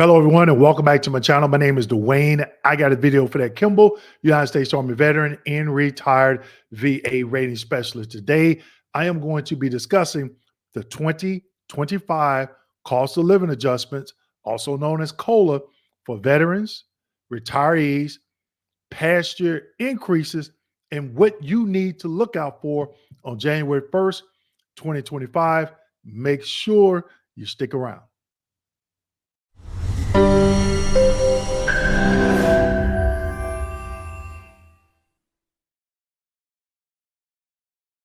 Hello, everyone, and welcome back to my channel. My name is Dwayne. I got a video for that Kimball, United States Army veteran and retired VA rating specialist. Today, I am going to be discussing the 2025 cost of living adjustments, also known as COLA, for veterans, retirees, past year increases, and what you need to look out for on January 1st, 2025. Make sure you stick around.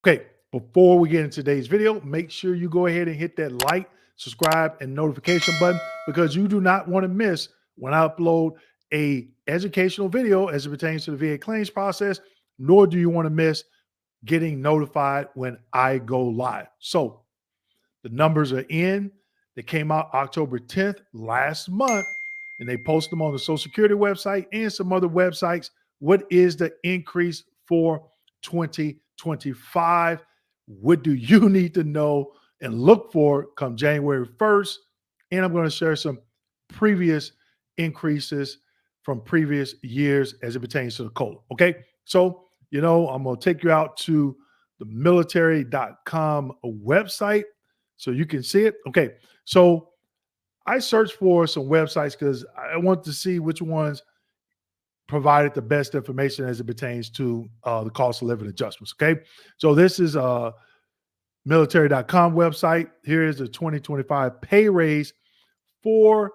Okay, before we get into today's video, make sure you go ahead and hit that like, subscribe, and notification button because you do not want to miss when I upload a educational video as it pertains to the VA claims process, nor do you want to miss getting notified when I go live. So the numbers are in. They came out October 10th last month, and they post them on the Social Security website and some other websites. What is the increase for 2025? What do you need to know and look for come January 1st? And I'm going to share some previous increases from previous years as it pertains to the COLA. Okay. So, I'm going to take you out to the military.com website so you can see it. Okay. So I searched for some websites because I want to see which ones provided the best information as it pertains to the cost of living adjustments. Okay. So this is a military.com website. Here is the 2025 pay raise for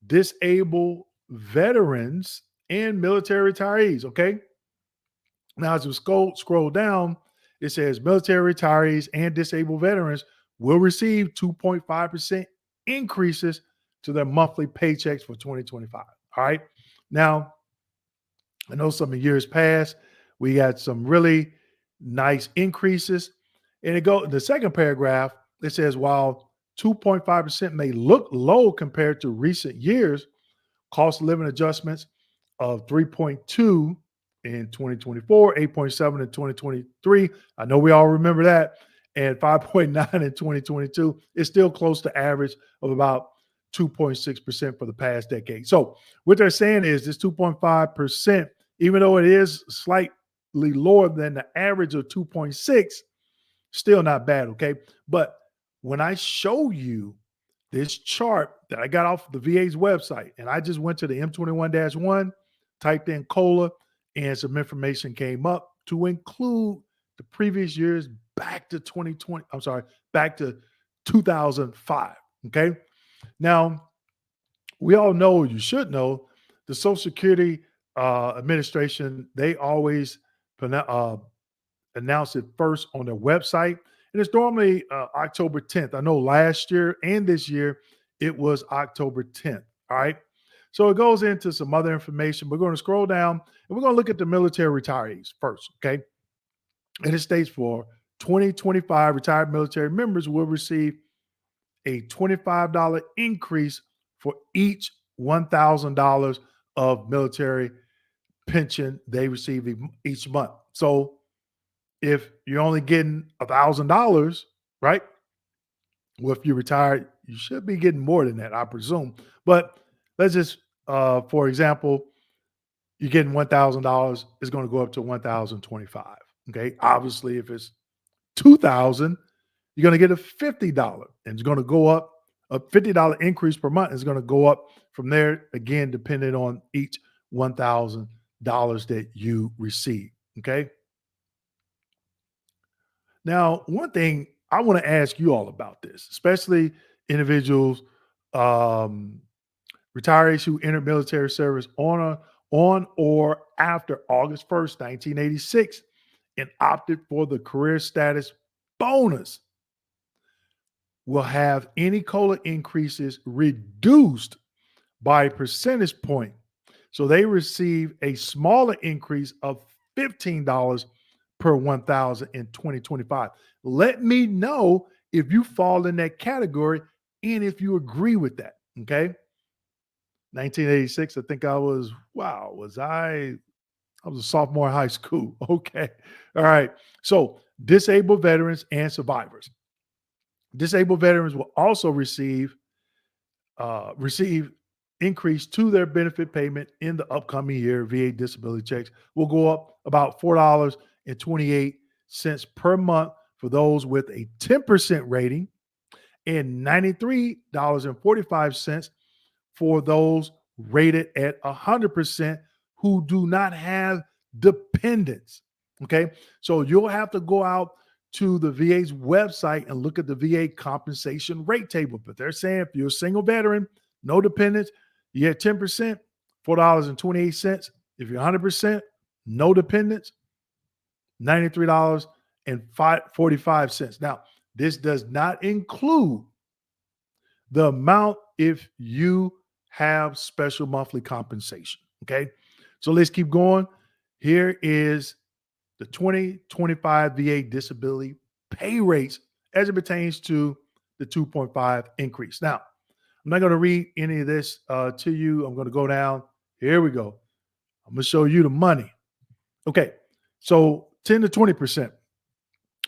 disabled veterans and military retirees. Okay. Now, as we scroll down, it says military retirees and disabled veterans will receive 2.5% increases to their monthly paychecks for 2025. All right. Now, I know some of years past, we got some really nice increases. And the second paragraph, it says, while 2.5% may look low compared to recent years, cost of living adjustments of 3.2 in 2024, 8.7 in 2023. I know we all remember that. And 5.9 in 2022 is still close to average of about 2.6% for the past decade. So what they're saying is this 2.5%, even though it is slightly lower than the average of 2.6, still not bad, okay? But when I show you this chart that I got off the VA's website, and I just went to the M21-1, typed in COLA, and some information came up to include the previous years back to 2020. I'm sorry, back to 2005. Okay. Now, we all know, you should know, the Social Security Administration, they always announce it first on their website. And it's normally October 10th. I know last year and this year, it was October 10th. All right. So it goes into some other information. We're going to scroll down and we're going to look at the military retirees first. Okay. And it states for 2025 retired military members will receive a $25 increase for each $1,000 of military pension they receive each month. So if you're only getting $1,000, right? Well, if you're retired, you should be getting more than that, I presume. But let's just, for example, you're getting $1,000, it's going to go up to $1,025. Okay. Obviously, if it's $2,000, you're going to get a $50, and it's going to go up. A $50 increase per month is going to go up from there, again, depending on each $1,000 that you receive. Okay. Now, one thing I want to ask you all about this, especially individuals, um, retirees who entered military service on or after August 1st, 1986, and opted for the career status bonus, will have any COLA increases reduced by a percentage point. So they receive a smaller increase of $15 per 1,000 in 2025. Let me know if you fall in that category and if you agree with that. Okay. 1986, I think I was, I was a sophomore in high school. Okay. All right. So disabled veterans and survivors. Disabled veterans will also receive increase to their benefit payment in the upcoming year, VA disability checks will go up about $4.28 per month for those with a 10% rating and $93.45 for those rated at 100% who do not have dependents. Okay. So you'll have to go out to the VA's website and look at the VA compensation rate table. But they're saying if you're a single veteran, no dependents, you get 10%, $4.28. If you're 100%, no dependents, $93.45. Now, this does not include the amount if you have special monthly compensation. Okay. So let's keep going. Here is the 2025 VA disability pay rates as it pertains to the 2.5 increase. Now, I'm not going to read any of this to you. I'm going to go down. Here we go. I'm going to show you the money. Okay. So 10 to 20%.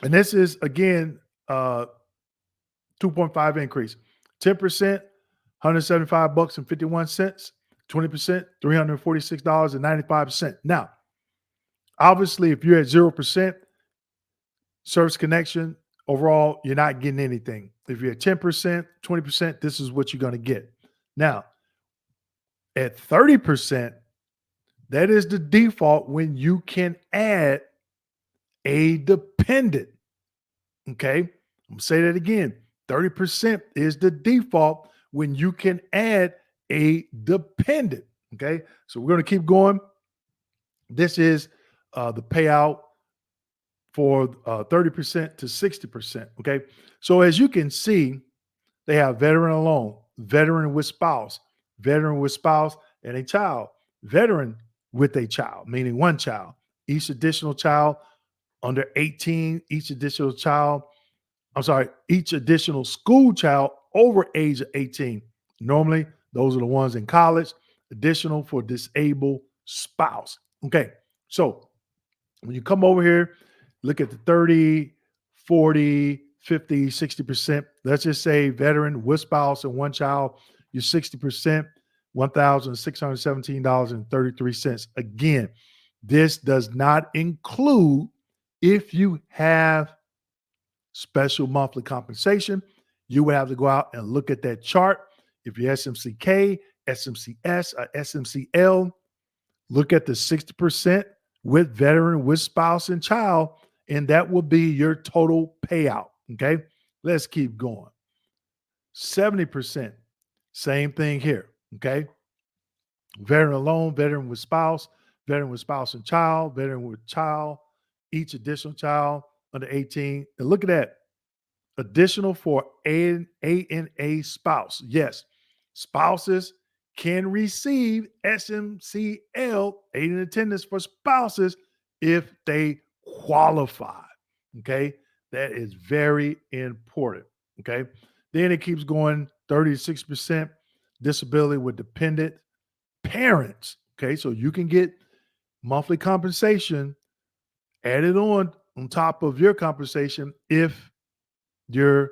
And this is, again, 2.5 increase. 10%, $175.51. 20%, $346.95. Now, obviously, if you're at 0%, service connection, overall, you're not getting anything. If you're at 10%, 20%, this is what you're going to get. Now, at 30%, that is the default when you can add a dependent. Okay? I'm going to say that again. 30% is the default when you can add a dependent. Okay? So we're going to keep going. This is the payout for 30% to 60%. Okay. So as you can see, they have veteran alone, veteran with spouse and a child, veteran with a child, meaning one child, each additional child under 18, each additional school child over age of 18. Normally, those are the ones in college, additional for disabled spouse. Okay. So when you come over here, look at the 30, 40, 50, 60%. Let's just say veteran with spouse and one child, you're 60%, $1,617.33. Again, this does not include if you have special monthly compensation. You would have to go out and look at that chart. If you're SMCK, SMCS, or SMCL, look at the 60% with veteran, with spouse and child, and that will be your total payout. Okay. Let's keep going. 70%, same thing here. Okay. Veteran alone, veteran with spouse and child, veteran with child, each additional child under 18. And look at that. Additional for A&A spouse. Yes, spouses can receive SMCL, aid in attendance for spouses, if they qualify. Okay. That is very important. Okay. Then it keeps going 36% disability with dependent parents. Okay. So you can get monthly compensation added on top of your compensation if you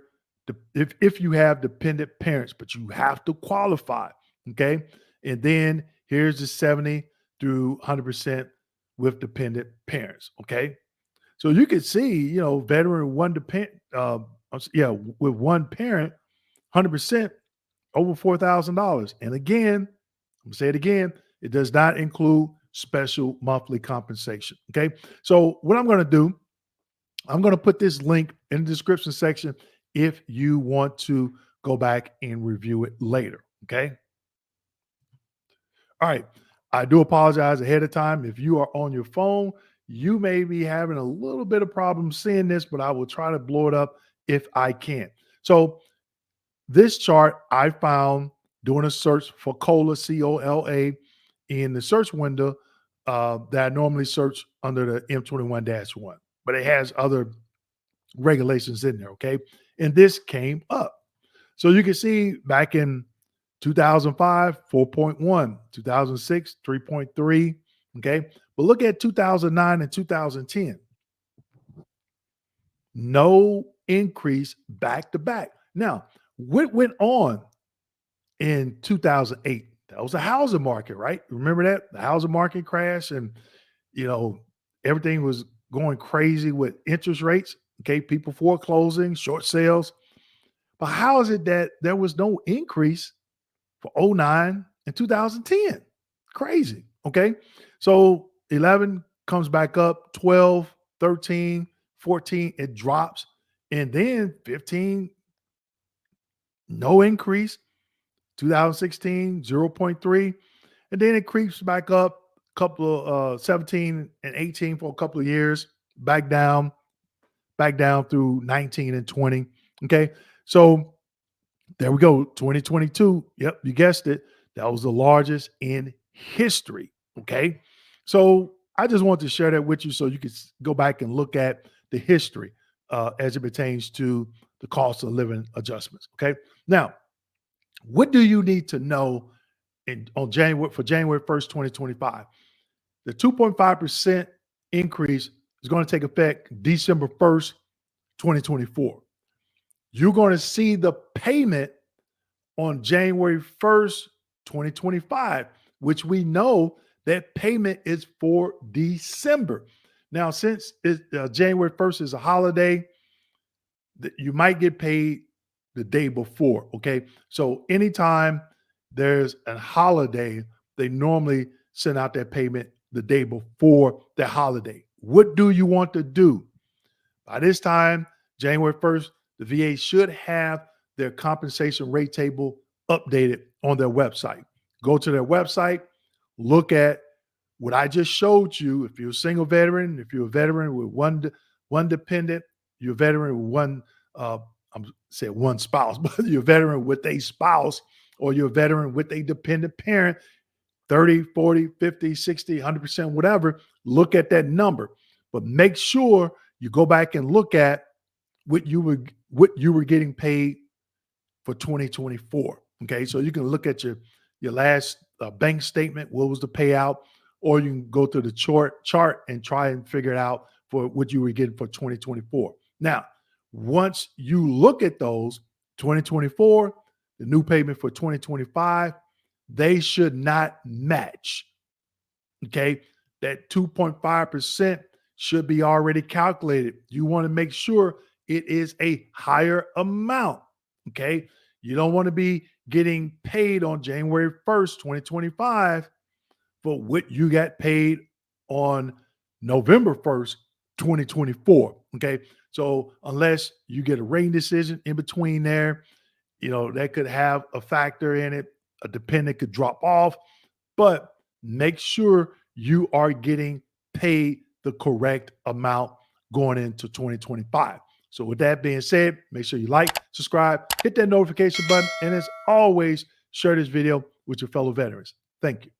have dependent parents, but you have to qualify. Okay. And then here's the 70 through 100% with dependent parents. Okay. So you can see, veteran with one parent, 100% over $4,000. And again, I'm going to say it again, it does not include special monthly compensation. Okay. So what I'm going to do, I'm going to put this link in the description section if you want to go back and review it later. Okay. All right. I do apologize ahead of time. If you are on your phone, you may be having a little bit of problem seeing this, but I will try to blow it up if I can. So this chart I found doing a search for COLA, COLA, in the search window that I normally search under the M21-1, but it has other regulations in there. Okay. And this came up. So you can see back in 2005, 4.1, 2006, 3.3. Okay. But look at 2009 and 2010. No increase back to back. Now, what went on in 2008? That was the housing market, right? Remember that? The housing market crash and, you know, everything was going crazy with interest rates. Okay. People foreclosing, short sales. But how is it that there was no increase for '09 and 2010? Crazy. Okay. So 11 comes back up, 12, 13, 14, it drops. And then 15, no increase. 2016, 0.3. And then it creeps back up couple of 17 and 18 for a couple of years, back down through 19 and 20. Okay. So there we go. 2022. Yep, you guessed it. That was the largest in history. Okay. So I just want to share that with you so you can go back and look at the history as it pertains to the cost of living adjustments. Okay. Now, what do you need to know on January 1st, 2025? The 2.5% increase is going to take effect December 1st, 2024. You're going to see the payment on January 1st, 2025, which we know that payment is for December. Now, since January 1st is a holiday, you might get paid the day before. Okay. So anytime there's a holiday, they normally send out that payment the day before the holiday. What do you want to do? By this time, January 1st, the VA should have their compensation rate table updated on their website. Go to their website, look at what I just showed you. If you're a single veteran, if you're a veteran with one dependent, you're a veteran with I'm saying one spouse, but you're a veteran with a spouse, or you're a veteran with a dependent parent, 30, 40, 50, 60, 100%, whatever, look at that number. But make sure you go back and look at what you were getting paid for 2024. Okay, so you can look at your last bank statement, what was the payout, or you can go to the chart and try and figure it out for what you were getting for 2024. Now, once you look at those 2024, the new payment for 2025, they should not match. Okay, that 2.5% should be already calculated. You want to make sure it is a higher amount. Okay, you don't want to be getting paid on January 1st, 2025 for what you got paid on November 1st, 2024. Okay. So unless you get a rating decision in between there, that could have a factor in it. A dependent could drop off, but make sure you are getting paid the correct amount going into 2025. So with that being said, make sure you like, subscribe, hit that notification button, and as always, share this video with your fellow veterans. Thank you.